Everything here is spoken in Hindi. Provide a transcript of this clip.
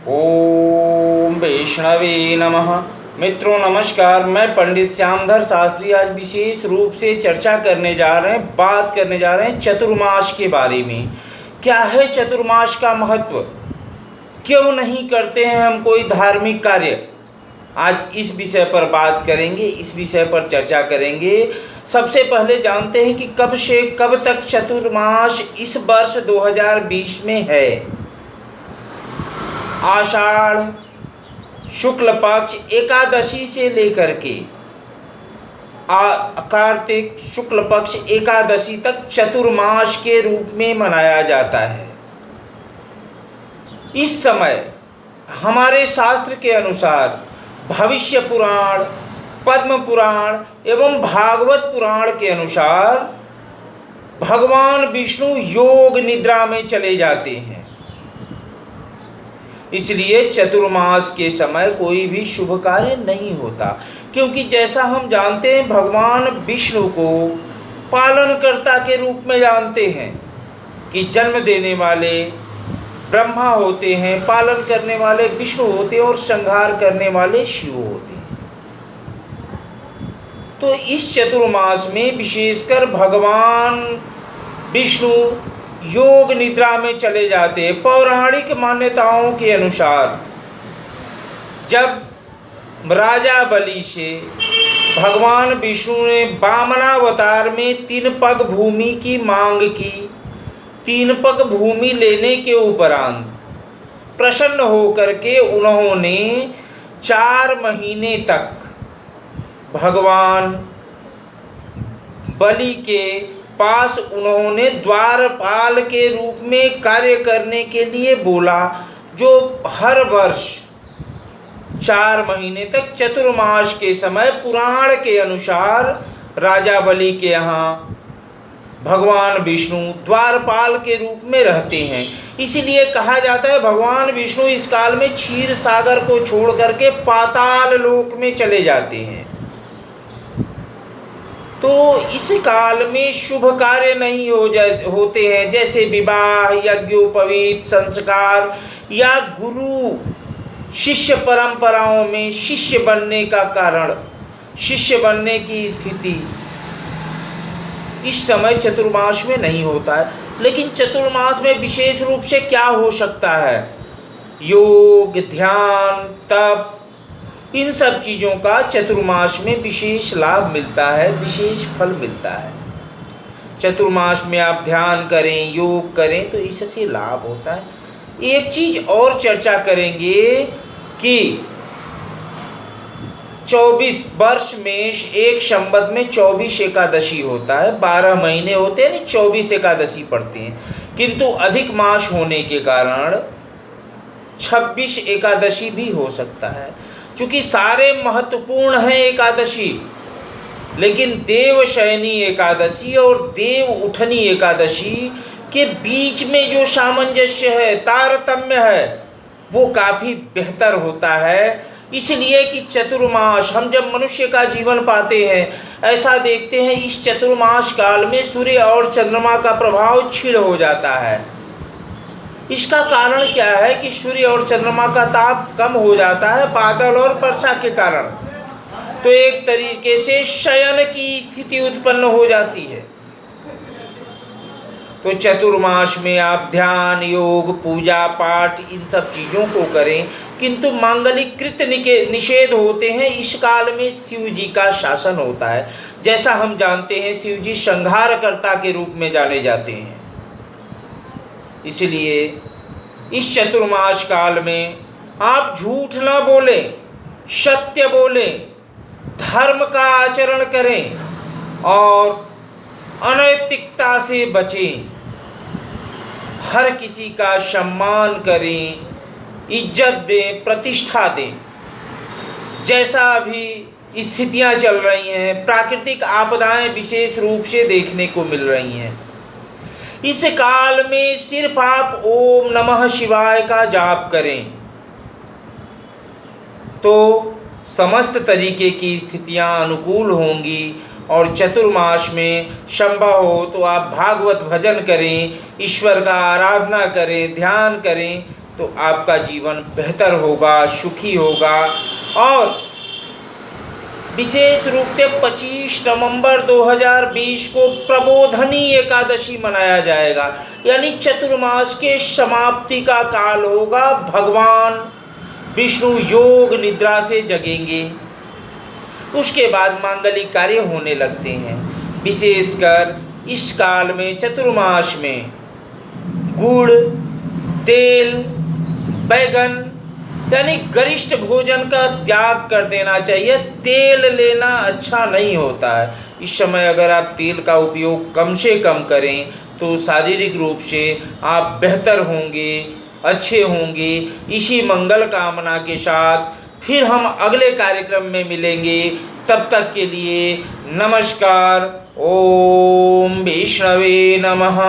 ओम वैष्णवे नमः। मित्रों नमस्कार, मैं पंडित श्यामधर शास्त्री आज विशेष रूप से बात करने जा रहे हैं चतुर्मास के बारे में। क्या है चतुर्मास का महत्व, क्यों नहीं करते हैं हम कोई धार्मिक कार्य, आज इस विषय पर बात करेंगे, इस विषय पर चर्चा करेंगे। सबसे पहले जानते हैं कि कब से कब तक चतुर्मास इस वर्ष 2020 में है। आषाढ़ शुक्ल पक्ष एकादशी से लेकर के कार्तिक शुक्ल पक्ष एकादशी तक चतुर्मास के रूप में मनाया जाता है। इस समय हमारे शास्त्र के अनुसार भविष्य पुराण, पद्म पुराण एवं भागवत पुराण के अनुसार भगवान विष्णु योग निद्रा में चले जाते हैं। इसलिए चतुर्मास के समय कोई भी शुभ कार्य नहीं होता, क्योंकि जैसा हम जानते हैं भगवान विष्णु को पालनकर्ता के रूप में जानते हैं कि जन्म देने वाले ब्रह्मा होते हैं, पालन करने वाले विष्णु होते हैं और संहार करने वाले शिव होते हैं। तो इस चतुर्मास में विशेषकर भगवान विष्णु योग निद्रा में चले जाते हैं। पौराणिक मान्यताओं के अनुसार जब राजा बलि से भगवान विष्णु ने वामनावतार में 3 पग भूमि की मांग की, 3 पग भूमि लेने के उपरांत प्रसन्न होकर के उन्होंने 4 महीने तक भगवान बलि के पास उन्होंने द्वारपाल के रूप में कार्य करने के लिए बोला, जो हर वर्ष 4 महीने तक चतुर्मास के समय पुराण के अनुसार राजा बलि के यहाँ भगवान विष्णु द्वारपाल के रूप में रहते हैं। इसीलिए कहा जाता है भगवान विष्णु इस काल में क्षीर सागर को छोड़ करके पाताल लोक में चले जाते हैं। तो इस काल में शुभ कार्य नहीं होते हैं, जैसे विवाह, यज्ञोपवीत संस्कार या गुरु शिष्य परंपराओं में शिष्य बनने का कारण, शिष्य बनने की स्थिति इस समय चतुर्मास में नहीं होता है। लेकिन चतुर्मास में विशेष रूप से क्या हो सकता है, योग, ध्यान, तप, इन सब चीज़ों का चतुर्मास में विशेष लाभ मिलता है, विशेष फल मिलता है। चतुर्मास में आप ध्यान करें, योग करें तो इससे लाभ होता है। एक चीज़ और चर्चा करेंगे कि 24 वर्ष में एक संवत में 24 एकादशी होता है, 12 महीने होते हैं, नहीं 24 एकादशी पड़ते हैं, किंतु अधिक मास होने के कारण 26 एकादशी भी हो सकता है। चूँकि सारे महत्वपूर्ण हैं एकादशी, लेकिन देवशयनी एकादशी और देव उठनी एकादशी के बीच में जो सामंजस्य है, तारतम्य है, वो काफ़ी बेहतर होता है। इसलिए कि चतुर्मास, हम जब मनुष्य का जीवन पाते हैं ऐसा देखते हैं इस चतुर्मास काल में सूर्य और चंद्रमा का प्रभाव क्षीण हो जाता है। इसका कारण क्या है कि सूर्य और चंद्रमा का ताप कम हो जाता है बादल और वर्षा के कारण, तो एक तरीके से शयन की स्थिति उत्पन्न हो जाती है। तो चतुर्मास में आप ध्यान, योग, पूजा पाठ इन सब चीज़ों को करें, किंतु मांगलिक कृत्य निषेध होते हैं। इस काल में शिव जी का शासन होता है। जैसा हम जानते हैं शिव जी संहारकर्ता के रूप में जाने जाते हैं। इसलिए इस चतुर्मास काल में आप झूठ न बोलें, सत्य बोलें, धर्म का आचरण करें और अनैतिकता से बचें। हर किसी का सम्मान करें, इज्जत दें, प्रतिष्ठा दें। जैसा अभी स्थितियां चल रही हैं, प्राकृतिक आपदाएं विशेष रूप से देखने को मिल रही हैं, इस काल में सिर्फ आप ओम नमः शिवाय का जाप करें तो समस्त तरीके की स्थितियां अनुकूल होंगी। और चतुर्मास में संभव हो तो आप भागवत भजन करें, ईश्वर का आराधना करें, ध्यान करें, तो आपका जीवन बेहतर होगा, सुखी होगा। और विशेष रूप से 25 नवंबर 2020 को प्रबोधनी एकादशी मनाया जाएगा, यानी चतुर्मास के समाप्ति का काल होगा। भगवान विष्णु योग निद्रा से जगेंगे, उसके बाद मांगलिक कार्य होने लगते हैं। विशेषकर इस काल में, चतुर्मास में, गुड़, तेल, बैगन यानी गरिष्ठ भोजन का त्याग कर देना चाहिए। तेल लेना अच्छा नहीं होता है। इस समय अगर आप तेल का उपयोग कम से कम करें तो शारीरिक रूप से आप बेहतर होंगे, अच्छे होंगे। इसी मंगल कामना के साथ फिर हम अगले कार्यक्रम में मिलेंगे। तब तक के लिए नमस्कार। ओम विष्णवे नमः।